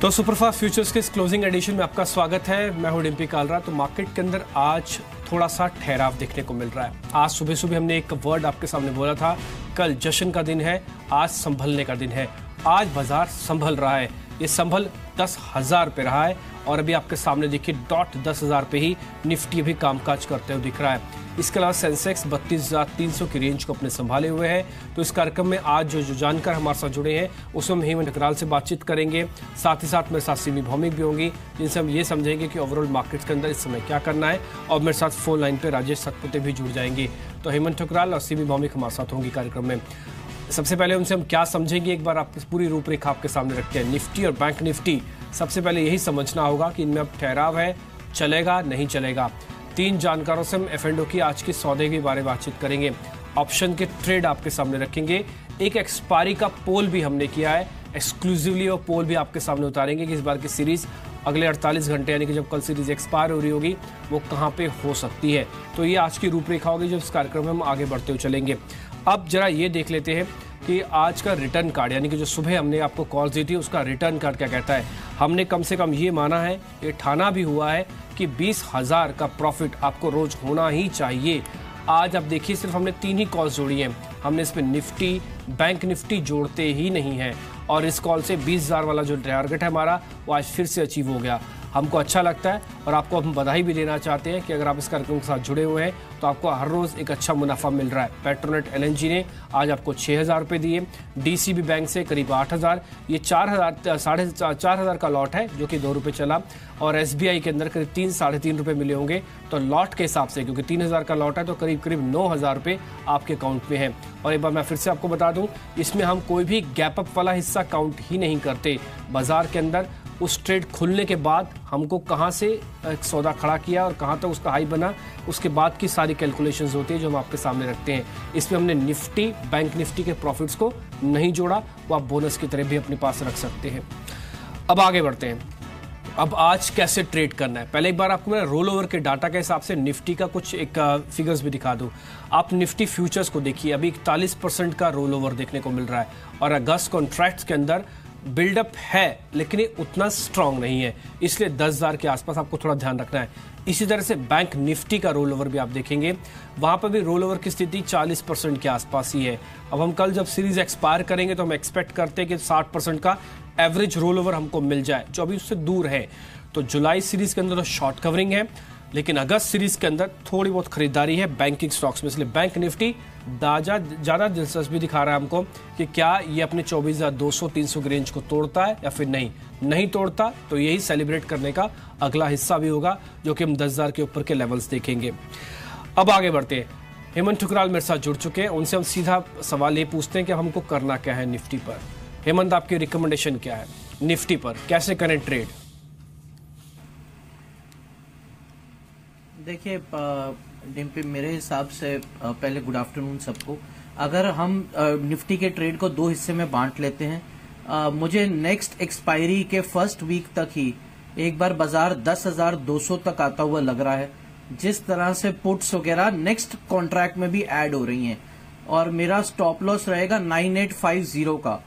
तो superfast futures के इस क्लोजिंग एडिशन में आपका स्वागत है। मैं हूं डिम्पी कालरा। तो मार्केट के अंदर आज थोड़ा सा ठहराव देखने को मिल रहा है। आज सुबह सुबह हमने एक वर्ड आपके सामने बोला था, कल जश्न का दिन है, आज संभलने का दिन है। आज बाजार संभल रहा है, ये संभल 10,000 पे रहा है और अभी आपके सामने देखिए डॉट 10,000 पे ही निफ्टी भी कामकाज करते हुए दिख रहा है। इसके अलावा सेंसेक्स 32,300 की रेंज को अपने संभाले हुए है। तो इस कार्यक्रम में आज जो जानकार हमारे साथ जुड़े हैं उसमें हम हेमंत ठुकराल से बातचीत करेंगे, साथ ही साथ मेरे साथ सिमी भौमिक भी होंगी, जिनसे हम ये समझेंगे कि ओवरऑल मार्केट्स के अंदर इस समय क्या करना है। और मेरे साथ फोन लाइन पे राजेश सतपुते भी जुड़ जाएंगे। तो हेमंत ठुकराल और सिमी भौमिक हमारे साथ होंगी कार्यक्रम में। सबसे पहले उनसे हम क्या समझेंगे, एक बार आप पूरी रूपरेखा आपके सामने रखते हैं। निफ्टी और बैंक निफ्टी, सबसे पहले यही समझना होगा कि इनमें अब ठहराव है, चलेगा नहीं चलेगा। 3 जानकारों से हम F&O की आज की सौदे के बारे में बातचीत करेंगे। ऑप्शन के ट्रेड आपके सामने रखेंगे। एक एक्सपायरी का पोल भी हमने किया है, एक्सक्लूसिवली वो पोल भी आपके सामने उतारेंगे कि इस बार की सीरीज अगले 48 घंटे यानी कि जब कल सीरीज एक्सपायर हो रही होगी वो कहाँ पे हो सकती है। तो ये आज की रूपरेखा होगी जो इस कार्यक्रम में हम आगे बढ़ते हुए चलेंगे। अब जरा ये देख लेते हैं कि आज का रिटर्न कार्ड यानी कि जो सुबह हमने आपको कॉल दी थी उसका रिटर्न कार्ड क्या कहता है। हमने कम से कम ये माना है, ये ठाना भी हुआ है कि 20,000 का प्रॉफिट आपको रोज होना ही चाहिए। आज आप देखिए सिर्फ हमने 3 ही कॉल्स जोड़ी हैं, हमने इसमें निफ्टी बैंक निफ्टी जोड़ते ही नहीं है और इस कॉल से 20,000 वाला जो टारगेट है हमारा वो आज फिर से अचीव हो गया। हमको अच्छा लगता है और आपको हम बधाई भी देना चाहते हैं कि अगर आप इस कार्यक्रम के साथ जुड़े हुए हैं तो आपको हर रोज़ एक अच्छा मुनाफा मिल रहा है। पेट्रोनेट LNG ने आज आपको 6,000 रुपये दिए, DCB बैंक से करीब 8,000, ये 4,000 साढ़े 4,000 का लॉट है जो कि 2 रुपये चला और SBI के अंदर करीब 3 साढ़े 3 रुपये मिले होंगे। तो लॉट के हिसाब से क्योंकि 3,000 का लॉट है तो करीब करीब 9,000 रुपये आपके अकाउंट में है। और एक बार मैं फिर से आपको बता दूं, इसमें हम कोई भी गैप अप वाला हिस्सा काउंट ही नहीं करते। बाजार के अंदर उस ट्रेड खुलने के बाद हमको कहां से एक सौदा खड़ा किया और कहां तक उसका हाई बना, उसके बाद की सारी कैलकुलेशंस होती है जो हम आपके सामने रखते हैं। इसमें हमने निफ्टी बैंक निफ्टी के प्रॉफिट्स को नहीं जोड़ा, वो आप बोनस की तरह भी अपने पास रख सकते हैं। अब आगे बढ़ते हैं। अब आज कैसे ट्रेड करना है, पहले एक बार आपको मैं रोल ओवर के डाटा के हिसाब से निफ्टी का कुछ एक फिगर्स भी दिखा दूं। आप निफ्टी फ्यूचर्स को देखिए, अभी 41% का रोल ओवर देखने को मिल रहा है और अगस्त कॉन्ट्रैक्ट्स के अंदर बिल्डअप है लेकिन ये उतना स्ट्रांग नहीं है, इसलिए 10,000 के आसपास आपको थोड़ा ध्यान रखना है। इसी तरह से बैंक निफ्टी का रोल ओवर भी आप देखेंगे, वहां पर भी रोल ओवर की स्थिति 40% के आसपास ही है। अब हम कल जब सीरीज एक्सपायर करेंगे तो हम एक्सपेक्ट करते हैं कि 60% का एवरेज रोल ओवर हमको मिल जाए, जो अभी उससे दूर है। तो जुलाई सीरीज के अंदर तो शॉर्ट कवरिंग है लेकिन अगस्त सीरीज के अंदर थोड़ी बहुत खरीदारी है बैंकिंग स्टॉक्स में, इसलिए बैंक निफ्टी ज़्यादा दिलचस्पी दिखा रहा है हमको कि क्या ये अपने 24,200-300 की रेंज को तोड़ता है या फिर नहीं तोड़ता। तो यही सेलिब्रेट करने का अगला हिस्सा भी होगा जो कि हम 10,000 के ऊपर के लेवल्स देखेंगे। अब आगे बढ़ते हैं। हेमंत ठुकराल मेरे साथ जुड़ चुके हैं, उनसे हम सीधा सवाल ये पूछते हैं कि हमको करना क्या है निफ्टी पर। हेमंत, आपकी रिकमेंडेशन क्या है निफ्टी पर, कैसे करें ट्रेड? देखिए डिम्पी, मेरे हिसाब से पहले गुड आफ्टरनून सबको। अगर हम निफ्टी के ट्रेड को 2 हिस्से में बांट लेते हैं, मुझे नेक्स्ट एक्सपायरी के फर्स्ट वीक तक ही एक बार बाजार 10,200 तक आता हुआ लग रहा है। जिस तरह से पुट्स वगैरह नेक्स्ट कॉन्ट्रैक्ट में भी ऐड हो रही हैं और मेरा स्टॉप लॉस रहेगा 9850 का।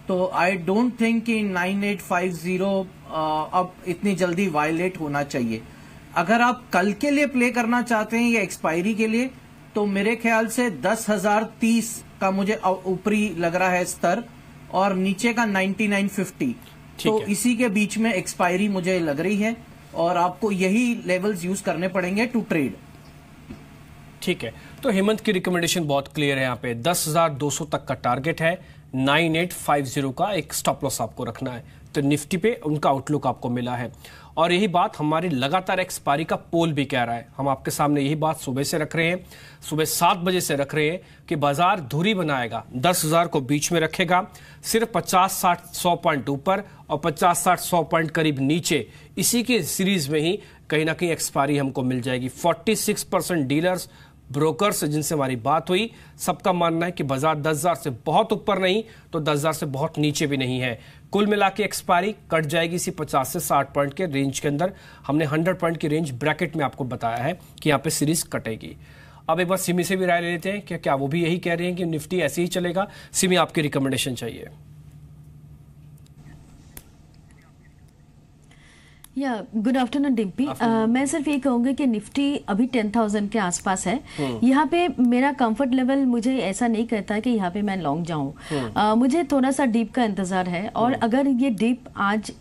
तो आई डोंट थिंक कि 9850 अब इतनी जल्दी वायलेट होना चाहिए। अगर आप कल के लिए प्ले करना चाहते हैं या एक्सपायरी के लिए, तो मेरे ख्याल से 10,030 का मुझे ऊपरी लग रहा है स्तर और नीचे का 9950। तो इसी के बीच में एक्सपायरी मुझे लग रही है और आपको यही लेवल्स यूज करने पड़ेंगे टू ट्रेड। ठीक है, तो हेमंत की रिकमेंडेशन बहुत क्लियर है। यहाँ पे 10,200 तक का टारगेट है, 9850 का एक स्टॉप लॉस आपको रखना है। तो निफ्टी पे उनका आउटलुक आपको मिला है और यही बात हमारी लगातार एक्सपायरी का पोल भी कह रहा है। हम आपके सामने यही बात सुबह से रख रहे हैं, सुबह 7 बजे से रख रहे हैं कि बाजार धुरी बनाएगा, 10,000 को बीच में रखेगा, सिर्फ 50-60-100 पॉइंट ऊपर और 50-60-100 पॉइंट करीब नीचे, इसी की सीरीज में ही कहीं ना कहीं एक्सपायरी हमको मिल जाएगी। 46% डीलर्स ब्रोकर्स जिनसे हमारी बात हुई, सबका मानना है कि बाजार 10,000 से बहुत ऊपर नहीं तो 10,000 से बहुत नीचे भी नहीं है। कुल मिला के एक्सपायरी कट जाएगी इसी 50 से 60 पॉइंट के रेंज के अंदर। हमने 100 पॉइंट की रेंज ब्रैकेट में आपको बताया है कि यहाँ पे सीरीज कटेगी। अब एक बार सिमी से भी राय ले लेते हैं कि क्या वो भी यही कह रहे हैं कि निफ्टी ऐसे ही चलेगा। सिमी, आपकी रिकमेंडेशन चाहिए। या गुड आफ्टरनून डिम्पी। मैं सिर्फ ये कहूँगी कि निफ्टी अभी 10,000 के आसपास है। यहाँ पे मेरा कंफर्ट लेवल मुझे ऐसा नहीं कहता कि यहाँ पे मैं लॉन्ग जाऊँ। मुझे थोड़ा सा डीप का इंतजार है, और अगर ये डीप आज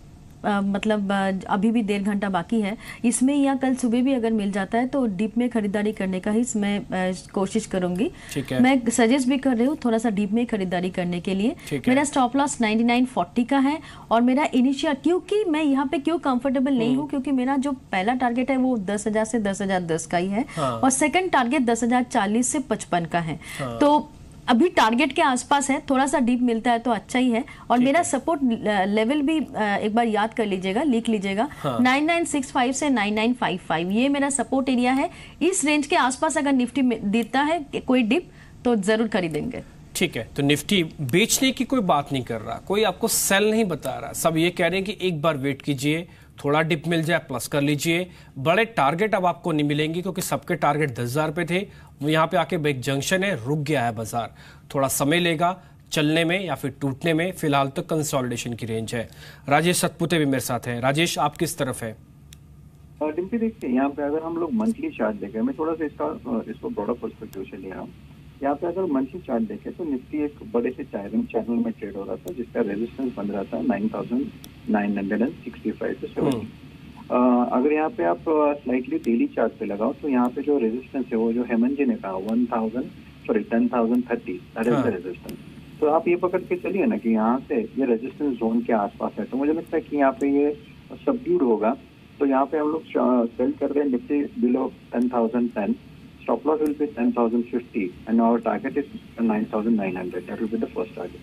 मतलब अभी भी 1.5 घंटा बाकी है, इसमें या कल सुबह भी अगर मिल जाता है तो डीप में खरीदारी करने का ही मैं कोशिश करूंगी। मैं सजेस्ट भी कर रही हूँ थोड़ा सा डीप में खरीदारी करने के लिए। मेरा स्टॉप लॉस 99.40 का है, और मेरा इनिशियल, क्योंकि मैं यहाँ पे क्यों कंफर्टेबल नहीं हूँ, क्योंकि मेरा जो पहला टारगेट है वो 10,000 से 10,010 का ही है, और सेकंड टारगेट 10,040 से 55 का है। तो अभी टारगेट के आसपास है, थोड़ा सा डीप मिलता है तो अच्छा ही है। और मेरा सपोर्ट लेवल भी एक बार याद कर लीजिएगा, लिख लीजिएगा, 9965 से 9955 ये मेरा सपोर्ट एरिया है। इस रेंज के आसपास अगर निफ्टी देता है कोई डिप तो जरूर खरीदेंगे। ठीक है, तो निफ्टी बेचने की कोई बात नहीं कर रहा, कोई आपको सेल नहीं बता रहा, सब ये कह रहे हैं कि एक बार वेट कीजिए, थोड़ा डिप मिल जाए प्लस कर लीजिए। बड़े टारगेट अब आपको नहीं मिलेंगे, क्योंकि सबके टारगेट 10,000 पे थे। यहाँ पे आके एक जंक्शन है, रुक गया है बाजार, थोड़ा समय लेगा चलने में या फिर टूटने में। फिलहाल तो कंसोलिडेशन की रेंज है। राजेश सतपुते भी मेरे साथ हैं। राजेश, आप किस तरफ है? डिम्पी देखिए, यहाँ पे अगर हम लोग मंथली चार्ट देखें, मैं थोड़ा सा इसको ब्रॉडर पर्सपेक्टिव से ले रहा हूँ। यहाँ पे अगर मंथली चार्ट देखें तो निफ्टी एक बड़े से चैनल में ट्रेड हो रहा था, जिसका रेजिस्टेंस बन रहा था 9,965 to 70। अगर यहाँ पे आप स्लाइटली डेली चार्ट पे लगाओ तो यहाँ पे जो रेजिस्टेंस है वो जो हेमंत जी ने कहा 10,030, दैट इज द रेजिस्टेंस। तो आप ये पकड़ के चलिए ना कि यहाँ से ये रेजिस्टेंस जोन के आसपास है, तो मुझे लगता है कि यहाँ पे ये सबड्यूड होगा। तो यहाँ पे हम लोग सेल कर रहे हैं Nifty below 10,010, stop loss will be 10,050 and our target is 9,900. That will be the first target.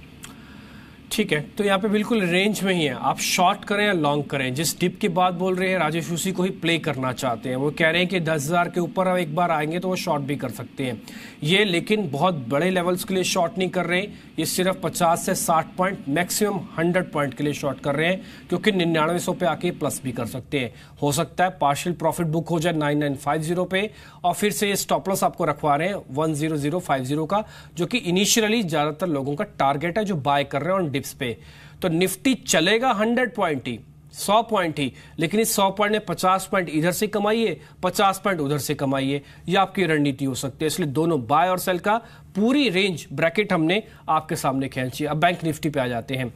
ठीक है, तो यहाँ पे बिल्कुल रेंज में ही है। आप शॉर्ट करें या लॉन्ग करें, जिस डिप की बात बोल रहे हैं राजेश उसी को ही प्ले करना चाहते हैं। वो कह रहे हैं कि 10,000 के ऊपर एक बार आएंगे तो वो शॉर्ट भी कर सकते हैं ये, लेकिन बहुत बड़े लेवल्स के लिए शॉर्ट नहीं कर रहे हैं। ये सिर्फ 50 से 60 पॉइंट, मैक्सिमम 100 पॉइंट के लिए शॉर्ट कर रहे हैं, क्योंकि 9900 पे आके प्लस भी कर सकते हैं। हो सकता है पार्शियल प्रॉफिट बुक हो जाए 9950 पे, और फिर से ये स्टॉप लॉस आपको रखवा रहे हैं 10050 का, जो कि इनिशियली ज्यादातर लोगों का टारगेट है जो बाय कर रहे हैं ऑन डिप्स पे। तो निफ्टी चलेगा 100 पॉइंट ही, 100 पॉइंट ही, लेकिन इस 100 पॉइंट में 50 पॉइंट इधर से कमाइए, 50 पॉइंट उधर से कमाइए, ये आपकी रणनीति हो सकती है। इसलिए दोनों बाय और सेल का पूरी रेंज ब्रैकेट हमने आपके सामने खींची। अब बैंक निफ्टी पे आ जाते हैं।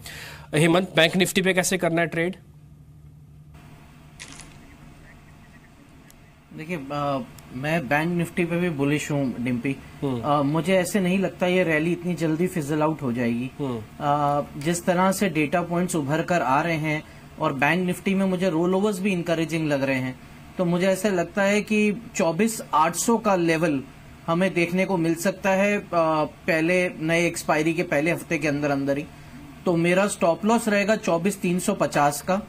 हेमंत, बैंक निफ्टी पे कैसे करना है ट्रेड? देखिए, मैं बैंक निफ्टी पे भी बुलिश हूँ डिम्पी। मुझे ऐसे नहीं लगता ये रैली इतनी जल्दी फिजल आउट हो जाएगी। जिस तरह से डेटा पॉइंट्स उभर कर आ रहे हैं, और बैंक निफ्टी में मुझे रोल ओवर्स भी इंकरेजिंग लग रहे हैं, तो मुझे ऐसा लगता है कि 24,800 का लेवल हमें देखने को मिल सकता है पहले नए एक्सपायरी के पहले हफ्ते के अंदर अंदर ही। तो मेरा स्टॉप लॉस रहेगा 24,350 का,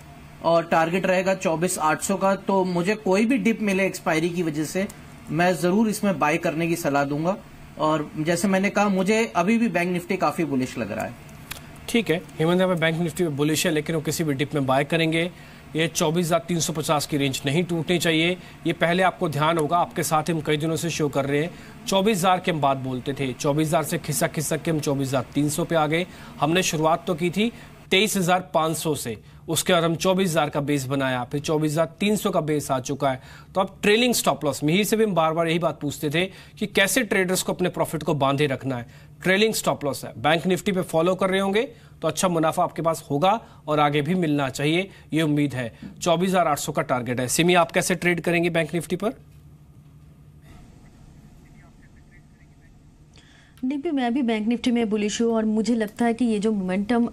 और टारगेट रहेगा 24,800 का। तो मुझे कोई भी डिप मिले एक्सपायरी की वजह से, मैं जरूर इसमें बाय करने की सलाह दूंगा। और जैसे मैंने कहा, मुझे अभी भी बैंक निफ्टी काफी बुलिश लग रहा है। ठीक है, हेमंत यहाँ पे बैंक निफ्टी में बुलिश है, लेकिन वो किसी भी डिप में बाय करेंगे। ये 24,350 की रेंज नहीं टूटनी चाहिए, ये पहले आपको ध्यान होगा। आपके साथ हम कई दिनों से शो कर रहे हैं। 24,000 की हम बात बोलते थे, 24,000 से खिसक के हम 24,300 पे आ गए। हमने शुरुआत तो की थी 23,500 से, उसके बाद हम 24,000 का बेस बनाया, फिर 24,300 का बेस आ चुका है। तो अब ट्रेलिंग स्टॉप लॉस में ही से भी हम बार बार यही बात पूछते थे कि कैसे ट्रेडर्स को अपने प्रॉफिट को बांधे रखना है। ट्रेलिंग स्टॉप लॉस है, बैंक निफ्टी पे फॉलो कर रहे होंगे तो अच्छा मुनाफा आपके पास होगा और आगे भी मिलना चाहिए, ये उम्मीद है। 24,800 का टारगेट है। सिमी, आप कैसे ट्रेड करेंगे बैंक निफ्टी पर? नहीं, मैं भी बैंक निफ्टी में बुलिश हूँ, और मुझे लगता है कि ये जो मोमेंटम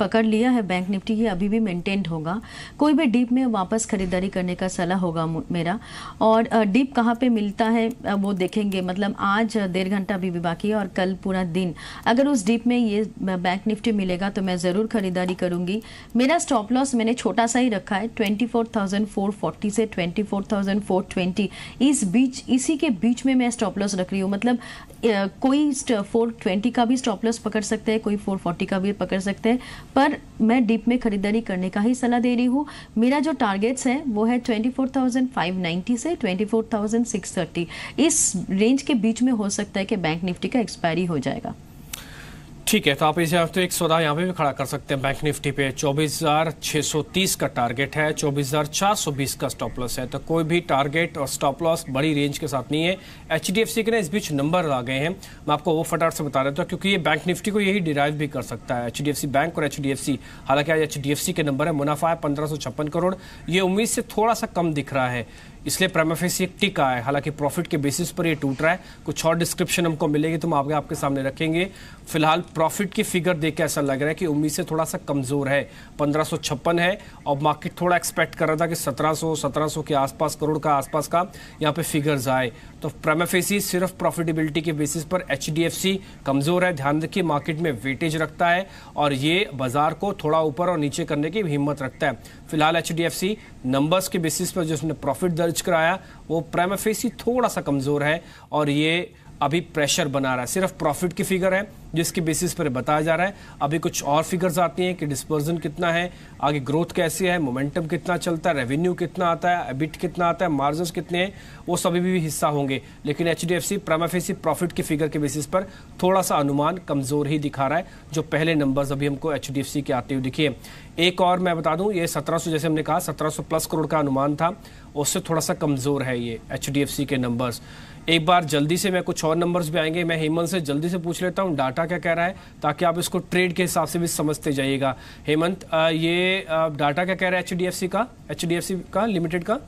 पकड़ लिया है बैंक निफ्टी, ये अभी भी मेंटेन होगा। कोई भी डीप में वापस खरीदारी करने का सलाह होगा मेरा। और डीप कहाँ पे मिलता है वो देखेंगे, मतलब आज 1.5 घंटा अभी भी बाकी है और कल पूरा दिन। अगर उस डीप में ये बैंक निफ्टी मिलेगा तो मैं ज़रूर खरीदारी करूँगी। मेरा स्टॉप लॉस मैंने छोटा सा ही रखा है, 24,440 से 24,420, इस बीच, इसी के बीच में मैं स्टॉप लॉस रख रही हूँ। मतलब कोई 420 का भी स्टॉप लॉस पकड़ सकते हैं, कोई 440 का भी पकड़ सकते हैं, पर मैं डीप में खरीदारी करने का ही सलाह दे रही हूँ। मेरा जो टारगेट्स है वो है 24,590 से 24,630, इस रेंज के बीच में हो सकता है कि बैंक निफ्टी का एक्सपायरी हो जाएगा। ठीक है, तो आप इसे तो एक सौदा यहाँ पे भी खड़ा कर सकते हैं बैंक निफ्टी पे 24,630 का टारगेट है, 24,420 का स्टॉप लॉस है। तो कोई भी टारगेट और स्टॉप लॉस बड़ी रेंज के साथ नहीं है। HDFC के ना इस बीच नंबर आ गए हैं, मैं आपको वो फटाफट से बता देता हूँ, क्योंकि ये बैंक निफ्टी को यही डिराइव भी कर सकता है, HDFC बैंक और HDFC। हालांकि आज HDFC के नंबर है, मुनाफा है 1556 करोड़, ये उम्मीद से थोड़ा सा कम दिख रहा है, इसलिए प्राइमा फेसी एक टिक आया है। हालांकि प्रॉफिट के बेसिस पर ये टूट रहा है, कुछ और डिस्क्रिप्शन हमको मिलेगी तो हम आपके सामने रखेंगे। फिलहाल प्रॉफिट की फिगर देख के ऐसा लग रहा है कि उम्मीद से थोड़ा सा कमजोर है, 1556 है और मार्केट थोड़ा एक्सपेक्ट कर रहा था कि 1700 के आसपास करोड़ का आसपास का यहाँ पे फिगर्स आए। तो प्राइमा फेसी सिर्फ प्रॉफिटेबिलिटी के बेसिस पर HDFC कमजोर है। ध्यान रखिए मार्केट में वेटेज रखता है और ये बाजार को थोड़ा ऊपर और नीचे करने की हिम्मत रखता है। फिलहाल HDFC नंबर्स के बेसिस पर जो उसने प्रॉफिट दर्ज कराया वो प्राइमा फेसी थोड़ा सा कमजोर है और ये अभी प्रेशर बना रहा है। सिर्फ प्रॉफिट की फिगर है जिसके बेसिस पर बताया जा रहा है। अभी कुछ और फिगर्स आती हैं कि डिस्पर्जन कितना है, आगे ग्रोथ कैसी है, मोमेंटम कितना चलता है, रेवेन्यू कितना आता है, एबिट कितना आता है, मार्जिन्स कितने हैं, वो सभी भी हिस्सा होंगे। लेकिन HDFC प्राइमा फेसी प्रॉफिट की फिगर के बेसिस पर थोड़ा सा अनुमान कमजोर ही दिखा रहा है। जो पहले नंबर्स अभी हमको HDFC के आते हुए दिखिए। एक और मैं बता दूं, ये 1700 जैसे हमने कहा 1700 प्लस करोड़ का अनुमान था, उससे थोड़ा सा कमजोर है ये HDFC के नंबर्स। एक बार जल्दी से मैं कुछ और नंबर्स भी आएंगे, मैं हेमंत से जल्दी से पूछ लेता हूं डाटा क्या कह रहा है, ताकि आप इसको ट्रेड के हिसाब से भी समझते जाइएगा। हेमंत, ये डाटा क्या कह रहा है HDFC का लिमिटेड का?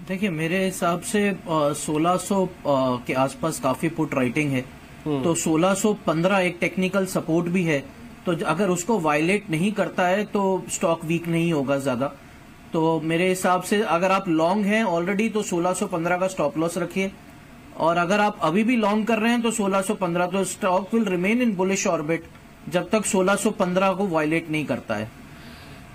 देखिए मेरे हिसाब से 1600 के आसपास काफी पुट राइटिंग है, तो 1615 एक टेक्निकल सपोर्ट भी है, तो अगर उसको वायलेट नहीं करता है तो स्टॉक वीक नहीं होगा ज्यादा। तो मेरे हिसाब से अगर आप लॉन्ग हैं ऑलरेडी तो 1615 का स्टॉप लॉस रखिए, और अगर आप अभी भी लॉन्ग कर रहे हैं तो 1615, तो stock will remain in bullish orbit जब तक 1615 को वायलेट नहीं करता है।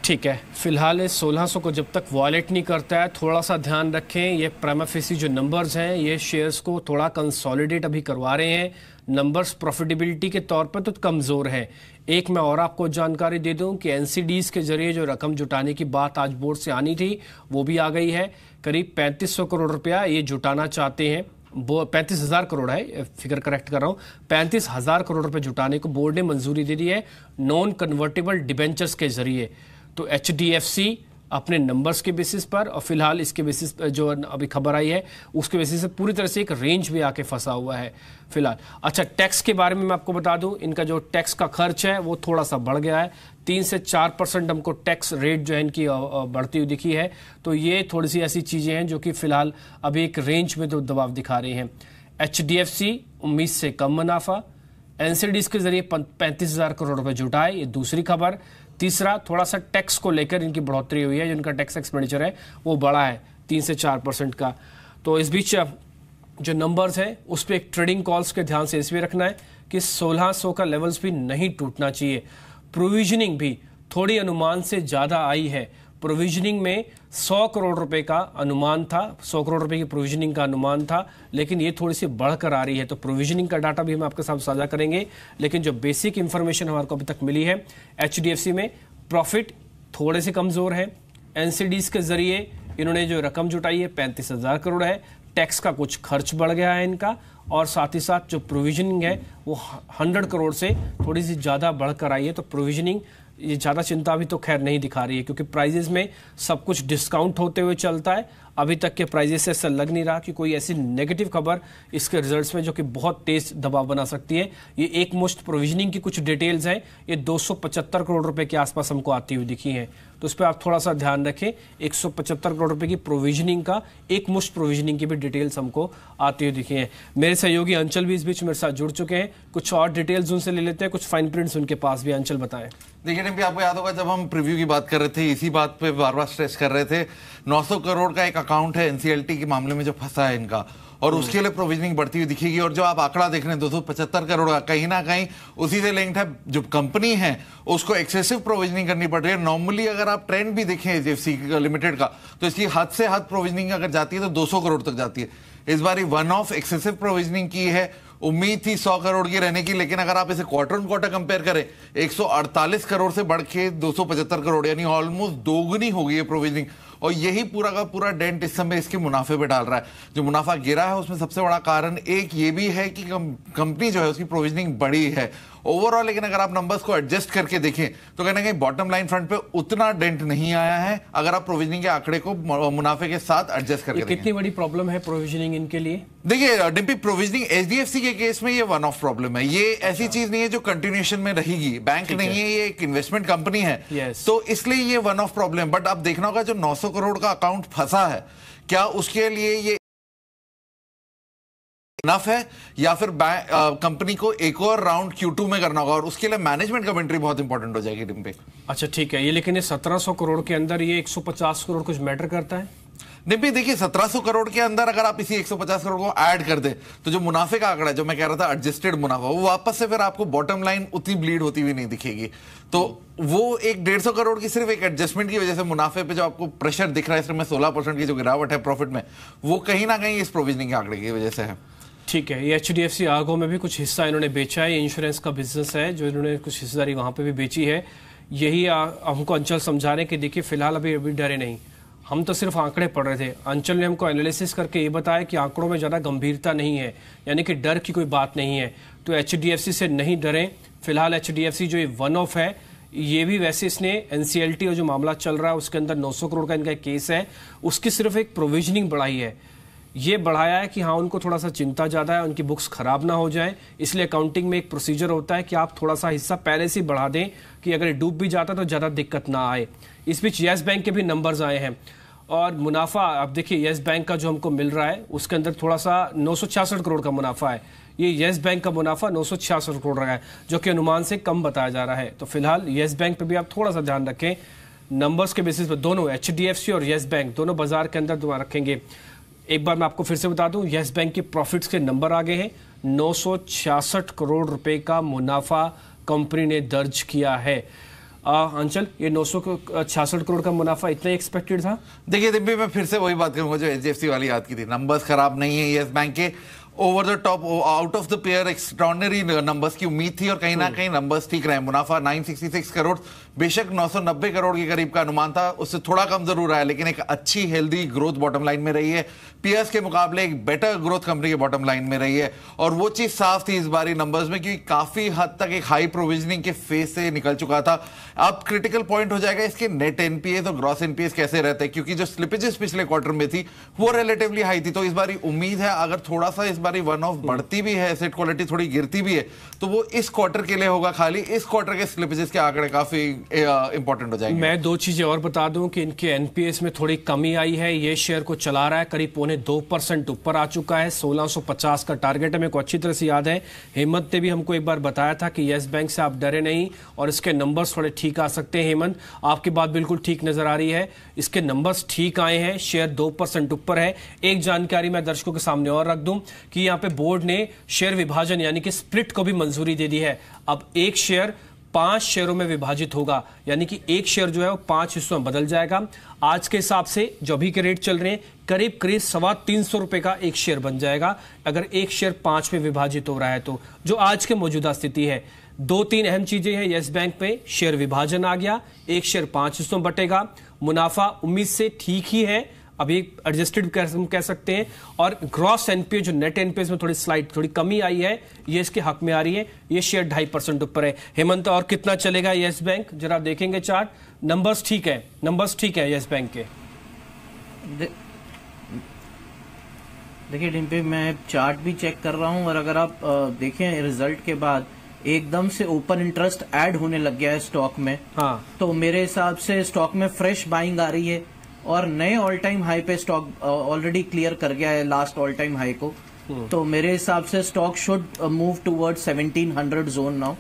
ठीक है, फिलहाल इस 1600 को जब तक वॉलेट नहीं करता है थोड़ा सा ध्यान रखें। ये प्राइमा फेसी जो नंबर्स हैं ये शेयर्स को थोड़ा कंसोलिडेट अभी करवा रहे हैं। नंबर्स प्रॉफिटेबिलिटी के तौर पर तो कमज़ोर है। एक मैं और आपको जानकारी दे दूं कि NCDs के जरिए जो रकम जुटाने की बात आज बोर्ड से आनी थी वो भी आ गई है। करीब 3500 करोड़ रुपया ये जुटाना चाहते हैं, 35,000 करोड़ है, फिगर करेक्ट कर रहा हूँ, 35,000 करोड़ रुपए जुटाने को बोर्ड ने मंजूरी दे दी है नॉन कन्वर्टेबल डिबेंचर्स के जरिए। तो HDFC अपने नंबर्स के बेसिस पर और फिलहाल इसके बेसिस पर जो अभी खबर आई है उसके बेसिस से पूरी तरह से एक रेंज में आके फंसा हुआ है फिलहाल। अच्छा, टैक्स के बारे में मैं आपको बता दूं, इनका जो टैक्स का खर्च है वो थोड़ा सा बढ़ गया है, 3 से 4% हमको टैक्स रेट जो है इनकी बढ़ती हुई दिखी है। तो ये थोड़ी सी ऐसी चीजें हैं जो कि फिलहाल अभी एक रेंज में तो दबाव दिखा रही हैं। HDFC उम्मीद से कम मुनाफा, NCDs के जरिए 35,000 करोड़ रुपए जुटाए, ये दूसरी खबर। तीसरा, थोड़ा सा टैक्स को लेकर इनकी बढ़ोतरी हुई है, जिनका टैक्स एक्सपेंडिचर है वो बढ़ा है 3 से 4% का। तो इस बीच जो नंबर्स हैं उस पर एक ट्रेडिंग कॉल्स के ध्यान से इसमें रखना है कि 1600 का लेवल्स भी नहीं टूटना चाहिए। प्रोविजनिंग भी थोड़ी अनुमान से ज़्यादा आई है। प्रोविजनिंग में 100 करोड़ रुपए का अनुमान था, 100 करोड़ रुपए की प्रोविजनिंग का अनुमान था, लेकिन ये थोड़ी सी बढ़कर आ रही है। तो प्रोविजनिंग का डाटा भी हम आपके साथ साझा करेंगे, लेकिन जो बेसिक इंफॉर्मेशन हमारे को अभी तक मिली है, HDFC में प्रॉफिट थोड़े से कमजोर है। NCDs के जरिए इन्होंने जो रकम जुटाई है 35,000 करोड़ है, टैक्स का कुछ खर्च बढ़ गया है इनका, और साथ ही साथ जो प्रोविजनिंग है वो 100 करोड़ से थोड़ी सी ज़्यादा बढ़कर आई है। तो प्रोविजनिंग ये ज़्यादा चिंता अभी तो खैर नहीं दिखा रही है, क्योंकि प्राइजेस में सब कुछ डिस्काउंट होते हुए चलता है। अभी तक के प्राइजेस से ऐसा लग नहीं रहा कि कोई ऐसी नेगेटिव खबर इसके रिजल्ट्स में जो कि बहुत तेज दबाव बना सकती है। ये एक मुश्त प्रोविजनिंग की कुछ डिटेल्स हैं, ये 275 करोड़ रुपए के आसपास हमको आती हुई दिखी हैं, तो उस पर आप थोड़ा सा ध्यान रखें। 175 करोड़ रुपए की प्रोविजनिंग का एक मुश्त प्रोविजनिंग की भी डिटेल्स हमको आती हुई दिखी हैं। मेरे सहयोगी अंचल भी इस बीच मेरे साथ जुड़ चुके हैं, कुछ और डिटेल्स उनसे ले लेते हैं, कुछ फाइन प्रिंट्स उनके पास भी। अंचल बताएं। देखिए टिम्पी, आपको याद होगा जब हम प्रीव्यू की बात कर रहे थे, इसी बात पे बार बार स्ट्रेस कर रहे थे, 900 करोड़ का एक अकाउंट है NCLT के मामले में जो फंसा है इनका, और उसके लिए प्रोविजनिंग बढ़ती हुई दिखेगी। और जो आप आंकड़ा देख रहे हैं 275 करोड़ का, कहीं ना कहीं उसी से लिंक्ड है। जो कंपनी है उसको एक्सेसिव प्रोविजनिंग करनी पड़ रही है। नॉर्मली अगर आप ट्रेंड भी देखें HDFC लिमिटेड का, तो इसकी हद से हद प्रोविजनिंग अगर जाती है तो 200 करोड़ तक जाती है। इस बार वन ऑफ एक्सेसिव प्रोविजनिंग की है, उम्मीद थी 100 करोड़ की रहने की, लेकिन अगर आप इसे क्वार्टर ऑन क्वार्टर कंपेयर करें 148 करोड़ से बढ़ के 275 करोड़, यानी ऑलमोस्ट दोगुनी हो गई है प्रोविजनिंग। और यही पूरा का पूरा डेंट इस समय इसके मुनाफे पे डाल रहा है। जो मुनाफा गिरा है उसमें सबसे बड़ा कारण एक ये भी है कि कंपनी जो है उसकी प्रोविजनिंग बड़ी है ओवरऑल, लेकिन अगर आप नंबर्स को एडजस्ट करके देखें तो कहीं ना कहीं बॉटम लाइन फ्रंट पे उतना डेंट नहीं आया है अगर आप प्रोविजनिंग के आंकड़े को मुनाफे के साथ एडजस्ट करके देखें। कितनी बड़ी प्रॉब्लम है प्रोविजनिंग इनके लिए? देखिए डिम्पी, प्रोविजनिंग एचडीएफसी के केस में ये वन ऑफ प्रॉब्लम है। ये ऐसी चीज नहीं है जो कंटिन्यूएशन में रहेगी, बैंक नहीं है, ये एक इन्वेस्टमेंट कंपनी है। तो इसलिए ये वन ऑफ प्रॉब्लम। बट आप देखना होगा जो 900 करोड़ का अकाउंट फंसा है, क्या उसके लिए ये इनफ है या फिर कंपनी को एक और राउंड Q2 में करना होगा, और उसके लिए मैनेजमेंट कमेंट्री बहुत इंपॉर्टेंट हो जाएगी डिम्पी। अच्छा ठीक है, ये लेकिन ये 1700 करोड़ के अंदर ये 150 करोड़ कुछ मैटर करता है? डिम्पी देखिए, 1700 करोड़ के अंदर अगर आप इसी 150 करोड़ को ऐड कर दे तो जो मुनाफे का आंकड़ा है, जो मैं कह रहा था एडजस्टेड मुनाफा, वो वापस से फिर आपको बॉटम लाइन उतनी ब्लीड होती हुई नहीं दिखेगी। तो वो एक 150 करोड़ की सिर्फ एक एडजस्टमेंट की वजह से मुनाफे पे जो आपको प्रेशर दिख रहा है इसमें 16% की जो गिरावट है प्रॉफिट में, वो कहीं ना कहीं इस प्रोविजनिंग के आंकड़े की वजह से है। ठीक है, ये HDFC आर्गो में भी कुछ हिस्सा इन्होंने बेचा है, इंश्योरेंस का बिजनेस है जो इन्होंने कुछ हिस्सेदारी वहां पे भी बेची है। यही हमको अंचल समझा रहे हैं कि देखिए फिलहाल अभी डरे नहीं, हम तो सिर्फ आंकड़े पढ़ रहे थे। अंचल ने हमको एनालिसिस करके ये बताया कि आंकड़ों में ज़्यादा गंभीरता नहीं है, यानी कि डर की कोई बात नहीं है। तो HDFC से नहीं डरें फिलहाल। HDFC जो ये वन ऑफ है, ये भी वैसे इसने NCLT और जो मामला चल रहा है उसके अंदर 900 करोड़ का इनका केस है, उसकी सिर्फ एक प्रोविजनिंग बढ़ाई है। ये बढ़ाया है कि हाँ उनको थोड़ा सा चिंता ज़्यादा है, उनकी बुक्स खराब ना हो जाए, इसलिए अकाउंटिंग में एक प्रोसीजर होता है कि आप थोड़ा सा हिस्सा पहले से बढ़ा दें कि अगर डूब भी जाता तो ज़्यादा दिक्कत ना आए। इस बीच येस बैंक के भी नंबर्स आए हैं और मुनाफा आप देखिए येस बैंक का जो हमको मिल रहा है उसके अंदर थोड़ा सा 966 करोड़ का मुनाफा है। ये येस बैंक का मुनाफा 966 करोड़ रहा है जो कि अनुमान से कम बताया जा रहा है। तो फिलहाल येस बैंक पे भी आप थोड़ा सा ध्यान रखें, नंबर्स के बेसिस पर दोनों HDFC और येस बैंक दोनों बाजार के अंदर दुआ रखेंगे। एक बार मैं आपको फिर से बता दूं, येस बैंक के प्रॉफिट्स के नंबर आ गए हैं। 966 करोड़ रुपए का मुनाफा कंपनी ने दर्ज किया है। अंचल, ये 966 करोड़ का मुनाफा इतना एक्सपेक्टेड था? देखिए दिव्य, मैं फिर से वही बात करूंगा जो HDFC वाली याद की थी। नंबर्स खराब नहीं है येस बैंक के, over the top out of the pair extraordinary numbers की उम्मीद थी और कहीं ना कहीं नंबर्स ठीक रहे। मुनाफा 966 करोड़, बेशक 990 करोड़ के करीब का अनुमान था, उससे थोड़ा कम जरूर आया, लेकिन एक अच्छी हेल्दी ग्रोथ बॉटम लाइन में रही है। पीएस के मुकाबले एक बेटर ग्रोथ कंपनी के बॉटम लाइन में रही है और वो चीज साफ थी इस बारी नंबर्स में, क्योंकि काफी हद तक एक हाई प्रोविजनिंग के फेज से निकल चुका था। अब क्रिटिकल पॉइंट हो जाएगा इसके नेट एनपीएस और ग्रॉस एनपीएस कैसे रहते हैं, क्योंकि जो स्लिपेजेस पिछले क्वार्टर में थी वो रिलेटिवली हाई थी। तो इस बारी उम्मीद है अगर थोड़ा सा इस बारी वन ऑफ बढ़ती भी है, एसेट क्वालिटी थोड़ी गिरती भी है, तो वो इस क्वार्टर के लिए होगा। खाली इस क्वार्टर के स्लिपेजेस के आंकड़े काफी इंपॉर्टेंट हो जाएंगे। मैं दो चीजें और बता दूं कि इनके एनपीएस में थोड़ी कमी आई है। ये शेयर को चला रहा है करीब 2.25% ऊपर आ चुका है। 1650 का टारगेट है, मेरे को अच्छी तरह से याद है। हेमंत ने भी हमको एक बार बताया था कि येस बैंक से आप डरे नहीं और इसके नंबर्स थोड़े ठीक आ सकते हैं। हेमंत, आपकी बात बिल्कुल ठीक नजर आ रही है, इसके नंबर्स ठीक आए हैं, शेयर 2% ऊपर है। एक जानकारी मैं दर्शकों के सामने और रख दूं कि यहाँ पे बोर्ड ने शेयर विभाजन यानी कि स्प्लिट को भी मंजूरी दे दी है। अब एक शेयर 5 शेयरों में विभाजित होगा, यानी कि एक शेयर जो है वो 5 हिस्सों में बदल जाएगा। आज के हिसाब से जो अभी के रेट चल रहे हैं करीब 325 रुपए का एक शेयर बन जाएगा अगर एक शेयर 5 में विभाजित हो रहा है तो, जो आज के मौजूदा स्थिति है। 2-3 अहम चीजें हैं येस बैंक पे, शेयर विभाजन आ गया, एक शेयर 5 हिस्सों में बटेगा, मुनाफा उम्मीद से ठीक ही है, अभी एडजस्टेड कह सकते हैं, और ग्रॉस एनपीए जो नेट एनपीए में थोड़ी कमी आई है, ये इसके हक में आ रही है। ये शेयर 2.5% ऊपर है। हेमंत, और कितना चलेगा येस बैंक? जरा देखेंगे चार्ट, नंबर्स ठीक है येस बैंक के। देखिए डिम्पी, मैं चार्ट भी चेक कर रहा हूं और अगर आप देखें रिजल्ट के बाद एकदम से ओपन इंटरेस्ट ऐड होने लग गया है स्टॉक में। हाँ, तो मेरे हिसाब से स्टॉक में फ्रेश बाइंग आ रही है और नए ऑल टाइम हाई पे स्टॉक ऑलरेडी क्लियर कर गया है लास्ट ऑल टाइम हाई को। तो मेरे हिसाब से stock should move toward 1700 zone now.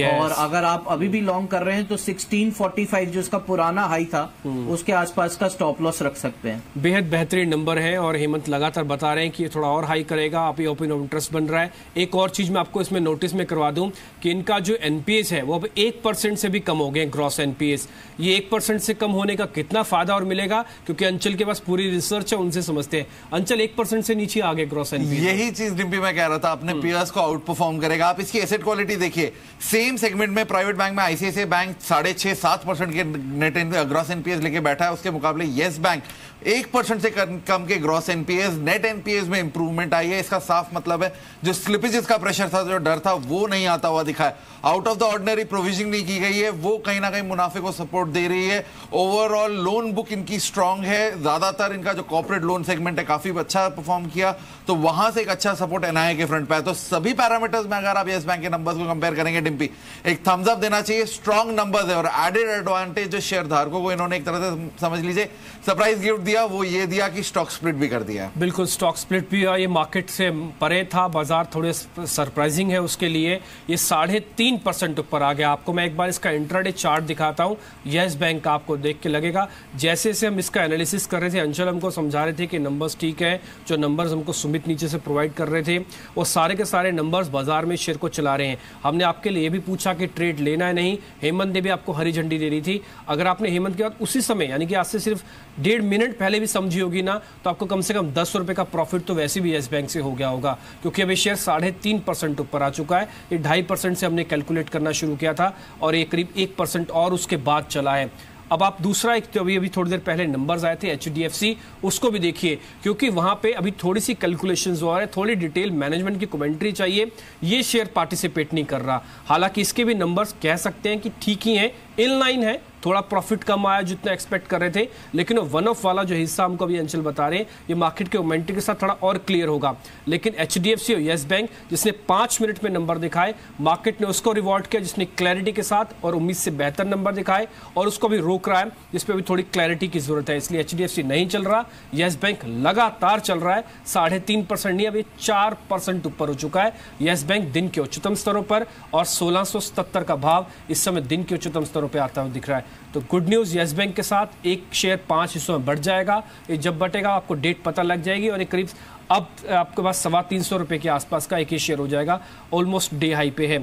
और अगर आप अभी भी लॉन्ग कर रहे हैं तो 1645 जो इसका पुराना हाई था उसके आसपास का स्टॉप लॉस रख सकते हैं। बेहद बेहतरीन नंबर है और हेमंत लगातार बता रहे हैं कि ये थोड़ा और हाई करेगा। आप ये ओपन इंटरेस्ट बन रहा है। एक और चीज मैं आपको इसमें नोटिस में करवा दूं कि इनका जो एनपीएस है वो अब 1% से भी कम हो गए ग्रॉस एनपीएस। ये 1% से कम होने का कितना फायदा और मिलेगा, क्योंकि अंचल के पास पूरी रिसर्च है, उनसे समझते हैं। अंचल 1% से नीचे आ गए ग्रॉस एनपीएस। यही चीज डिम्पी मैं कह रहा था, अपने पीयर्स को आउट परफॉर्म करेगा। आप इसकी एसेट क्वालिटी देखिए, सेम सेगमेंट में प्राइवेट बैंक में आईसीआईसीआई बैंक 6.5-7% के नेट ग्रॉस एनपीएस लेके बैठा है। उसके मुकाबले येस बैंक 1% से कम के ग्रॉस एनपीएस, नेट एनपीएस में इंप्रूवमेंट आई है। इसका साफ मतलब है जो स्लिपेजेस का प्रेशर था, जो डर था, वो नहीं आता हुआ दिखा है। Out of the ordinary provisioning नहीं की गई है, वो कहीं ना कहीं मुनाफे को सपोर्ट दे रही है। ओवरऑल लोन बुक इनकी स्ट्रांग है, ज्यादातर इनका जो कॉर्पोरेट लोन सेगमेंट है काफी अच्छा परफॉर्म किया, तो वहां से एक अच्छा सपोर्ट एनआईए के फ्रंट पे है। तो सभी पैरामीटर्स में अगर आप येस बैंक के नंबर्स को कंपेयर करेंगे डिम्पी, एक थम्स अप देना चाहिए। स्ट्रांग नंबर्स है और एडेड एडवांटेज जो शेयर धारकों को इन्होंने एक तरह से समझ लीजिए सरप्राइज गिफ्ट दिया, वो ये दिया कि स्टॉक स्प्लिट भी कर दिया। बिल्कुल, स्टॉक स्प्लिट भी हुआ। ये मार्केट से परे था, बाजार थोड़े सरप्राइजिंग है उसके लिए। ये 3.5% ऊपर आ गया। आपको मैं एक बार इसका इंट्राडे चार्ट दिखाता हूं येस बैंक का, आपको देख के लगेगा। जैसे से हम इसका एनालिसिस कर रहे थे, अंचल हमको समझा रहे थे कि नंबर्स ठीक है, जो नंबर्स हमको सुमित नीचे से प्रोवाइड कर रहे थे वो सारे के सारे नंबर्स बाजार में शेयर को चला रहे हैं। हमने आपके लिए भी पूछा कि ट्रेड लेना है नहीं, हेमंत ने भी आपको हरी झंडी दे रही थी। अगर आपने हेमंत के बाद उसी समय यानी कि आज से सिर्फ 1.5 मिनट पहले भी समझी होगी ना, तो आपको कम से कम 10 रुपए का प्रॉफिट तो वैसे भी येस बैंक से हो गया होगा, क्योंकि अभी शेयर 3.5% ऊपर आ चुका है। ये 2.5% से हमने कैलकुलेट करना शुरू किया था और ये करीब 1% और उसके बाद चला है। अब आप दूसरा एक, तो अभी थोड़ी देर पहले नंबर्स आए थे एचडीएफसी, उसको भी देखिए, क्योंकि वहां पे अभी थोड़ी सी कैलकुलेशंस हो रहा है, थोड़ी डिटेल मैनेजमेंट की कमेंट्री चाहिए। ये शेयर पार्टिसिपेट नहीं कर रहा, हालांकि इसके भी नंबर्स कह सकते हैं कि ठीक ही हैं, इन लाइन है। थोड़ा प्रॉफिट कम आया जितना एक्सपेक्ट कर रहे थे, लेकिन वन ऑफ वाला जो हिस्सा हमको अभी अंचल बता रहे हैं, ये मार्केट के मोमेंटम के साथ थोड़ा और क्लियर होगा। लेकिन एचडीएफसी और येस बैंक जिसने 5 मिनट में नंबर दिखाए, मार्केट ने उसको रिवॉर्ड किया जिसने क्लैरिटी के साथ और उम्मीद से बेहतर नंबर दिखाए, और उसको भी रोक रहा है जिसपे भी थोड़ी क्लैरिटी की जरूरत है। इसलिए एचडीएफसी नहीं चल रहा, येस बैंक लगातार चल रहा है। 3.5% नहीं, अभी 4% ऊपर हो चुका है येस बैंक दिन के उच्चतम स्तरों पर, और 1677 का भाव इस समय दिन के उच्चतम स्तरों पर आता हुआ दिख रहा है। तो गुड न्यूज, येस बैंक के साथ एक शेयर 5 हिस्सों में बढ़ जाएगा। ये जब बटेगा आपको डेट पता लग जाएगी, और एक करीब अब आपके पास 325 रुपए के आसपास का एक ही शेयर हो जाएगा, ऑलमोस्ट डे हाई पे है।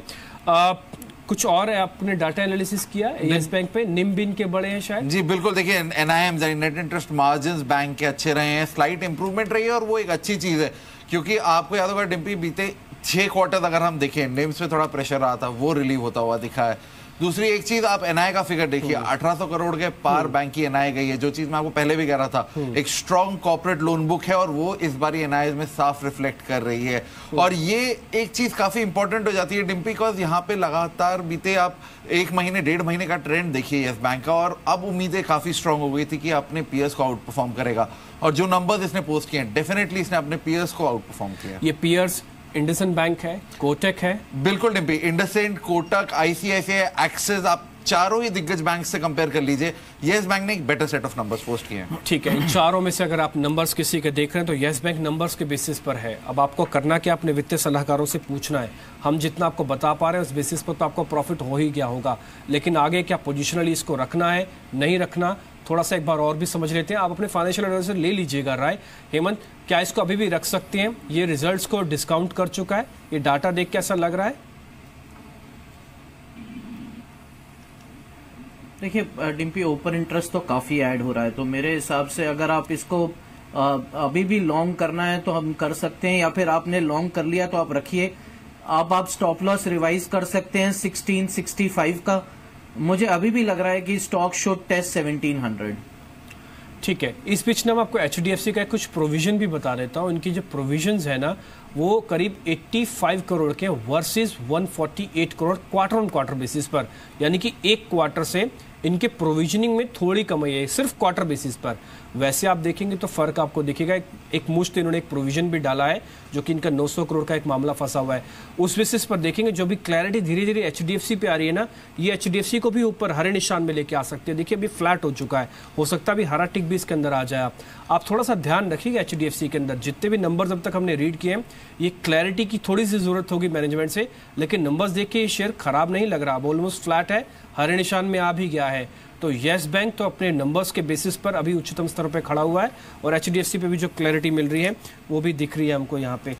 कुछ और है, आपने डाटा एनालिसिस किया येस बैंक पे, निम बिन के बड़े हैं शायद? जी बिल्कुल, देखिए NIM net interest margins bank के अच्छे रहे हैं, स्लाइट इंप्रूवमेंट रही है, और वो एक अच्छी चीज है, क्योंकि आपको याद होगा डिम्पी बीते 6 क्वार्टर अगर हम देखें निम्स पे थोड़ा प्रेशर रहा था, वो रिलीव होता हुआ दिखा है। दूसरी एक चीज, आप एनआई का फिगर देखिए, 1800 करोड़ के पार बैंक की एनआई गई है, जो चीज मैं आपको पहले भी कह रहा था। एक स्ट्रॉन्ग कॉर्पोरेट लोन बुक है, और वो इस बार एनआई में साफ रिफ्लेक्ट कर रही है। और ये एक चीज काफी इंपॉर्टेंट हो जाती है डिम्पी, बिकॉज यहाँ पे लगातार बीते आप 1 महीने 1.5 महीने का ट्रेंड देखिए येस बैंक का, और अब उम्मीदें काफी स्ट्रांग हो गई थी कि अपने पीयर्स को आउट परफॉर्म करेगा, और जो नंबर्स इसने पोस्ट किए हैं डेफिनेटली इसने अपने पीयर्स को आउट परफॉर्म किया। ये पीयर्स इंडसइंड बैंक है, कोटक है, बिल्कुल डिम्पी, इंडसइंड, कोटक, आईसीआईसीआई, एक्सिस, आप चारों ही दिग्गज बैंक से कंपेयर कर लीजिए, येस बैंक ने एक better set of numbers post किए हैं। ठीक है, इन चारों में से अगर आप नंबर्स किसी के देख रहे हैं तो येस बैंक नंबर्स के बेसिस पर है। अब आपको करना क्या, अपने वित्तीय सलाहकारों से पूछना है। हम जितना आपको बता पा रहे हैं उस बेसिस पर तो आपको प्रॉफिट हो ही गया होगा, लेकिन आगे क्या पोजिशनली इसको रखना है नहीं रखना, थोड़ा सा एक बार और भी समझ लेते हैं। आप अपने फाइनेंशियल एडवाइजर ले लीजिएगा राय। हेमंत, क्या इसको अभी भी रख सकते हैं? ये रिजल्ट्स को डिस्काउंट कर चुका है, ये डाटा देख के ऐसा लग रहा है? देखिए डिम्पी, ओपन इंटरेस्ट तो काफी ऐड हो रहा है, तो मेरे हिसाब से अगर आप इसको अभी भी लॉन्ग करना है तो हम कर सकते हैं, या फिर आपने लॉन्ग कर लिया तो आप रखिए। आप स्टॉप लॉस रिवाइज कर सकते हैं 1665 का। मुझे अभी भी लग रहा है कि स्टॉक शुड टेस्ट 1700। ठीक है, इस बीच में मैं आपको एचडीएफसी का कुछ प्रोविजन भी बता देता हूँ। इनकी जो प्रोविजंस है ना, वो करीब 85 करोड़ के versus 148 crore quarter on quarter basis पर, यानी कि एक क्वार्टर से इनके प्रोविजनिंग में थोड़ी कमी है सिर्फ क्वार्टर बेसिस पर। वैसे आप देखेंगे तो फर्क आपको दिखेगा। एक मुश्त इन्होंने एक प्रोविजन भी डाला है, जो कि इनका 900 करोड़ का एक मामला फंसा हुआ है। उस बेसिस पर देखेंगे जो भी क्लैरिटी धीरे धीरे एचडीएफसी पे आ रही है ना, ये एचडीएफसी को भी ऊपर हरे निशान में लेके आ सकते हैं। देखिए अभी फ्लैट हो चुका है, हो सकता है अभी हरा टिक भी इसके अंदर आ जाए। आप थोड़ा सा ध्यान रखिएगा एचडीएफसी के अंदर, जितने भी नंबर्स अब तक हमने रीड किए हैं, ये क्लैरिटी की थोड़ी सी जरूरत होगी मैनेजमेंट से, लेकिन नंबर्स देख के ये शेयर खराब नहीं लग रहा, ऑलमोस्ट फ्लैट है, हरे निशान में आ भी गया है। तो येस बैंक तो अपने नंबर्स के बेसिस पर अभी उच्चतम स्तर पर खड़ा हुआ है, और एचडीएफसी पे भी जो क्लैरिटी मिल रही है वो भी दिख रही है हमको यहाँ पे।